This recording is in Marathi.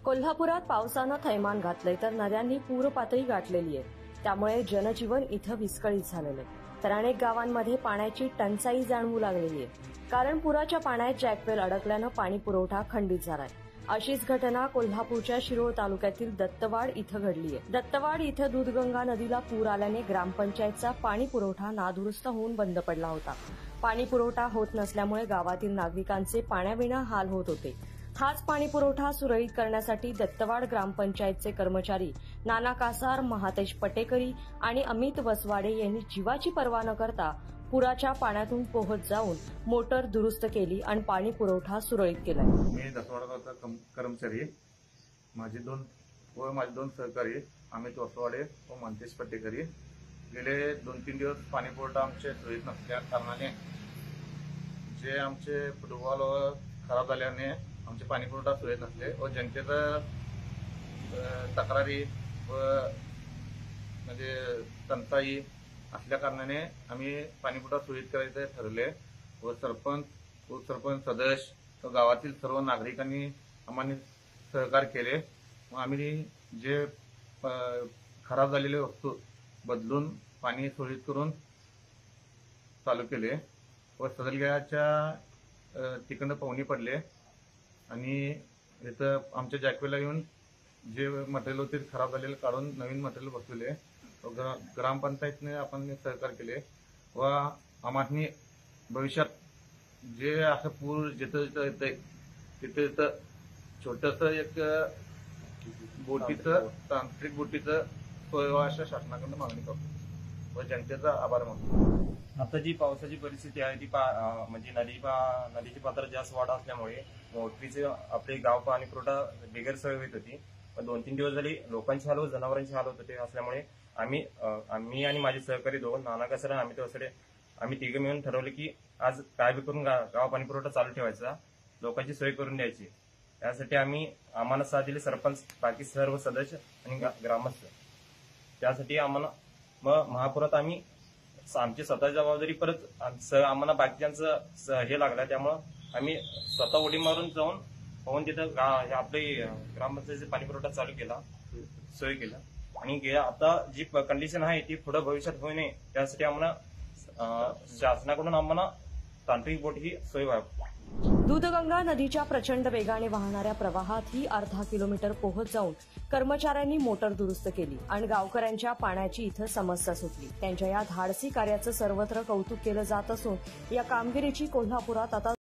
कोल्हापुरात पावसानं थैमान घातलंय तर नद्यांनी पूर पातळी गाठलेली आहे। त्यामुळे जनजीवन इथं विस्कळीत झालेलं आहे, तर अनेक गावांमध्ये पाण्याची टंचाई जाणवू लागलेली आहे। कारण पुराच्या पाण्यात जॅकवेल अडकल्यानं पाणी पुरवठा खंडित झालाय। अशीच घटना कोल्हापूरच्या शिरोळ तालुक्यातील दत्तवाड इथं घडली आहे। दत्तवाड इथं दूधगंगा नदीला पूर आल्याने ग्रामपंचायतचा पाणी पुरवठा नादुरुस्त होऊन बंद पडला होता। पाणी पुरवठा होत नसल्यामुळे गावातील नागरिकांचे पाण्याविना हाल होत होते। हाच पाणी पुरवठा सुरळीत करण्यासाठी दत्तवाड ग्रामपंचायतचे कर्मचारी नाना कासार, महातेश पटेकरी आणि अमित वसवाडे यांनी जीवाची पर्वा न करता पुराच्या पाण्यातून पोहत जाऊन मोटर दुरुस्त केली आणि पाणी पुरवठा सुरळीत केला। मी दत्तवाडाचा कर्मचारी, माझे दोन सहकारी अमित वसवाडे व महातेश पटेकरी गेले 2-3 दिवस पाणी पुरवठा आमचे सुरळीत नसल्या कारणाने जे आमचे फुटबॉल खराब झाल्याने आमचे पाणी पुरवठा सुरळीत नसले व जनतेचं तक्रारी व म्हणजे टंचाई असल्या कारणाने आम्ही पाणी पुरवठा सुरळीत करायचे ठरवले व सरपंच सदस्य व गावातील सर्व नागरिकांनी आम्हाला सहकार्य केले व आम्ही जे खराब झालेले वस्तू बदलून पाणी सुरळीत करून चालू केले व सदलग्याच्या तिकडनं पाहुणे पडले आणि इथं आमच्या जॅकवेला येऊन जे मटेरियल होते खराब झालेले काढून नवीन मटेरियल बसवले व ग्रामपंचायतने आपण सहकार्य केले व आम्हाला भविष्यात जे असं पूर जिथं येतंय तिथं छोटंसं एक तांत्रिक बोटीचं सोय अशा शासनाकडून मागणी करतो व जनतेचा आभार मानतो। आता जी पावसाची परिस्थिती आहे ती म्हणजे नदीची पातळी जास्त वाढ असल्यामुळे मोटरीचे आपले गाव पाणी पुरवठा बिगर सोय होत होती। पण 2-3 दिवस झाली लोकांची हाल व जनावरांची हाल होत होते। असल्यामुळे आम्ही आणि माझे सहकारी दोन नाना कासार आणि अमित वसवाडे आम्ही तिघे मिळून ठरवले की आज काय बी करून गाव पाणी पुरवठा चालू ठेवायचा, लोकांची सोय करून द्यायची। त्यासाठी आम्हाला साथ दिली सरपंच, बाकी सर्व सदस्य आणि ग्रामस्थ। त्यासाठी आम्हाला मग महापुरात आम्ही आमची स्वतः जबाबदारी परत आम्हाला बाकीच्यांचं हे लागलं, त्यामुळं आम्ही स्वतः उडी मारून जाऊन पाहून तिथं आपले ग्रामपंचायतीचे पाणी पुरवठा चालू केला, सोय केला आणि आता जी कंडिशन आहे ती पुढे भविष्यात होऊ नये त्यासाठी आम्हाला शासनाकडून आम्हाला तांत्रिक बोट ही सोय व्हावी। दूधगंगा नदीच्या प्रचंड वेगाने वाहणाऱ्या प्रवाहातही अर्धा किलोमीटर पोहत जाऊन कर्मचाऱ्यांनी मोटर दुरुस्त केली आणि गावकऱ्यांच्या पाण्याची इथं समस्या सुटली। त्यांच्या या धाडसी कार्याचं सर्वत्र कौतुक केलं जात असून या कामगिरीची कोल्हापुरात आता